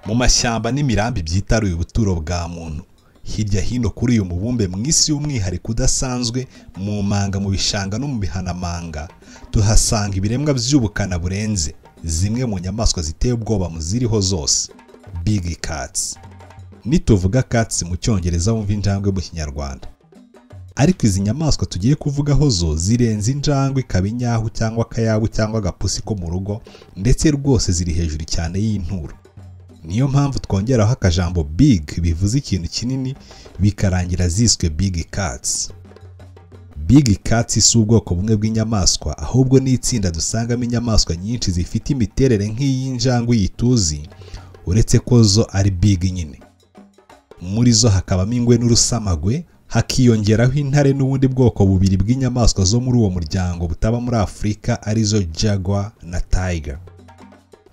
mu mashyamba n'imirambi byitaruye ubuturo bwa muntu, hirya hino kuri uyu mubumbe mu isi y'umwihariko udasanzwe, mu manga, mu bishanga no mu bihanamanga, tuhasanga ibiremwa by'ubukana burenze, zimwe mu nyamaswa ziteye ubwoba mu ziriho zose, big cats. Nituvuga cats mu cyongereza wumva injangwe mu kinyarwanda, ariko izi nyamaswa tugiye kuvugaho zo zirenze injangwe, ikaba inyahu cyangwa akayabu cyangwa agapusi ko mu rugo, ndetse rwose ziri hejuru cyane y'inturo. Niyo mpamvu twongeraho akajambo big bivuze ikintu kinini, bikarangira ziswe big cats. Big cats si ubwoko bumwe bw'inyamaswa, ahubwo ni itsinda dusangamo inyamaswa nyinshi zifite imiterere nk'iy'injangwe yituzi, uretse ko zo ari big nyine. Muri zo hakabamo ingwe n'urusamagwe, hakiyongeraho intare n'ubundi bwoko bubiri bw'inyamaswa zo muri uwo muryango butaba muri Afurika, arizo Jaguar na tiger.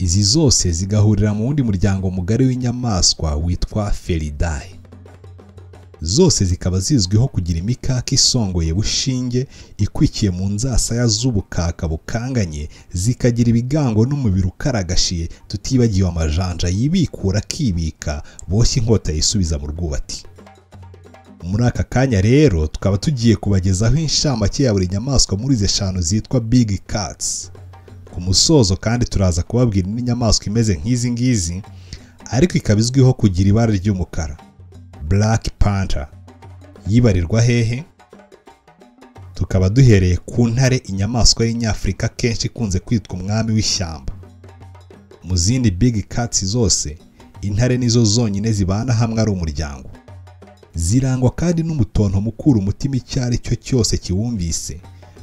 Izi zose zigahurira mu wundi muryango mugari w'inyamaswa witwa Felidae. Zose zikaba zizwiho kugira imikaka isongoye bushinge, ikwikiye mu nzasaya z'ubukaka bukanganye, zikagira ibigango n'umubiri ukaragashiye, tutibagiwe amajanja yibikura akibika, boshye inkota yisubiza mu rwubati. Muri aka kanya rero tukaba tugiye kubagezaho inshamake ya buri nyamaswa muri izi eshanu zitwa big cats. Ku musozo kandi turaza kubabwira n'inyamaswa imeze nk'izi ngizi, ariko ikaba izwiho kugira ibara ry'umukara, Black Panther. Yibarirwa hehe? Tukaba duhereye ku ntare, inyamaswa y'inyafurika kenshi ikunze kwitwa umwami w'ishyamba. Mu zindi big cats zose, intare nizo zonyine zibana hamwe ari umuryango. Zirangwa kandi n'umutonto mukuru umutima icyo ari cyo cyose kiwumvise.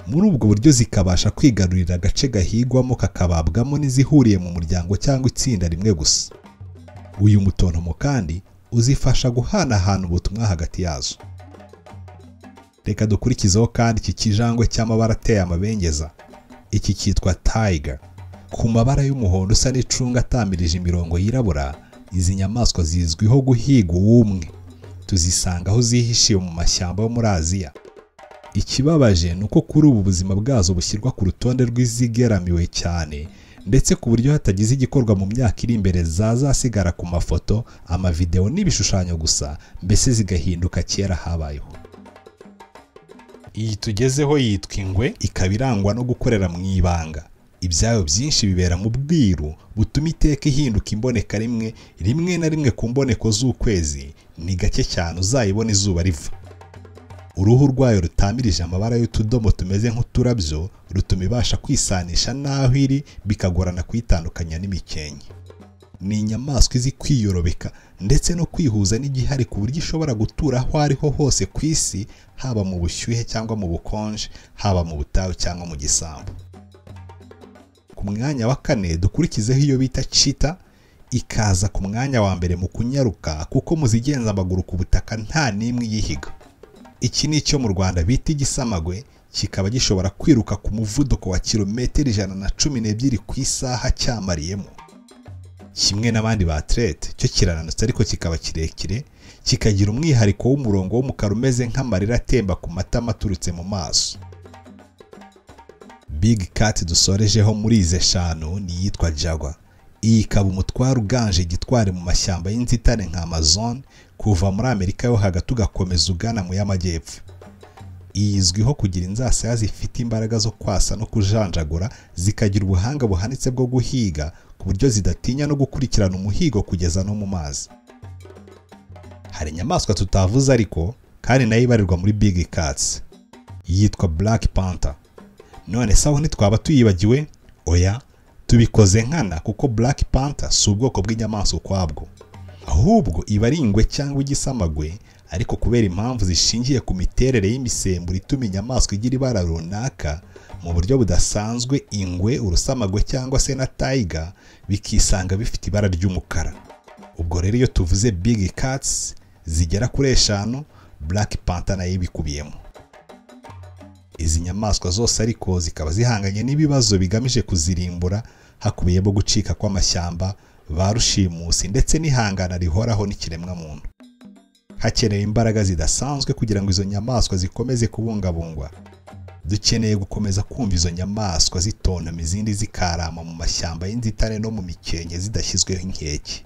Muri ubwo buryo zikabasha kwigarurira agace gahigwamo kakababwamo n'izihuriye mu muryango cyangwa itsinda rimwe gusa. Uyu mutontomo kandi uzifasha guhanahana ubutumwa hagati yazo. Reka dukurikizeho kandi iki kijangwe cy'amabara ateye amabengeza. Iki cyitwa tiger. Ku mabara y'umuhondo usa n'icunga atamirije imirongo yirabura, izi nyamaswa zizwiho guhiga uwumwe. Tuzisanga aho zihishiye mu mashyamba yo muri Aziya. Ikibabaje ni uko kuri ubu buzima bwazo bushyirwa ku rutonde rw'izigeramiwe cyane, ndetse ku buryo hatagize igikorwa mu myaka iri imbere zazasigara ku mafoto, amavideo n'ibishushanyo gusa, mbese zigahinduka kera habayeho. Iyi tugezeho yitwa ingwe, ikaba irangwa no gukorera mu ibanga. Ibyayo byinshi bibera mu bwiru, butuma iteka ihinduka imboneka rimwe na rimwe ku mboneko z'ukwezi, ni gake cyane uzayibona izuba riva. Uruhu rwayo rutamirije amabara y'utudomo tumeze nk'uturabyo, rutuma ibasha kwisanisha n'aho iri, bikagorana kuyitandukanya n'imikenke. Ni inyamaswa izi kwiyorobeka ndetse no kwihuza n'igihari, ku buryo ishobora gutura aho ariho hose ku isi, haba mu bushyuhe cyangwa mu bukonje, haba mu butayu cyangwa mu gisambu. Ku mwanya wa kane dukurikizeho iyo bita cheetah, ikaza ku mwanya wa mbere mu kunyaruka, kuko mu zigenza amaguru ku butaka nta n'imwe yihiga. Iki ni icyo mu Rwanda bita igisamagwe, kikaba gishobora kwiruka ku muvuduko wa kilometero 112 ku isaha cyamariyemo. Kimwe n'abandi ba athlete, cyo kirananutse ariko kikaba kirekire, kikagira umwihariko w'umurongo w'umukara umeze nk'amarira atemba ku matama aturutse mu maso. Big cat dusorejeho muri izi eshanu ni iyitwa Jaguar. Iyi ikaba umutwaro uganje gitware mu mashyamba y'inzitane nka Amazon, kuva muri Amerika yo hagati ugakomeza ugana mu y'amajyepfo. Iyi izwiho kugira inzasaya zifite imbaraga zo kwasa no kujanjagura, zikagira ubuhanga buhanitse bwo guhiga, ku buryo zidatinya no gukurikirana umuhigo kugeza no mu mazi. Hari inyamaswa tutavuze ariko kandi nayo ibarirwa muri big cats, yitwa Black Panther. None saho ntitwaba tuyibagiwe? Oya, tubikoze nkana, kuko Black Panther si ubwoko bw'inyamaswa ukwabwo, ahubwo iba ari ingwe cyangwa igisamagwe, ariko kubera impamvu zishingiye ku miterere y'imisemburo ituma inyamaswa igira ibara runaka, mu buryo budasanzwe ingwe, urusamagwe cyangwa se na tiger bikisanga bifite ibara ry'umukara. Ubwo rero iyo tuvuze big cats zigera kuri eshanu, Black Panther nayo ibikubiyemo. Izi nyamaswa zose ariko zikaba zihanganye n'ibibazo bigamije kuzirimbura, hakubiyemo gucika kw'amashyamba, ba rushimusi ndetse n'ihangana rihoraho n'ikiremwa muntu. Hakeneye imbaraga zidasanzwe kugira ngo izo nyamaswa zikomeze kubungabungwa. Dukeneye gukomeza kumva izo nyamaswa zitontoma izindi zikarama mu mashyamba y'inzitane no mu mikenke zidashyizweho inkeke.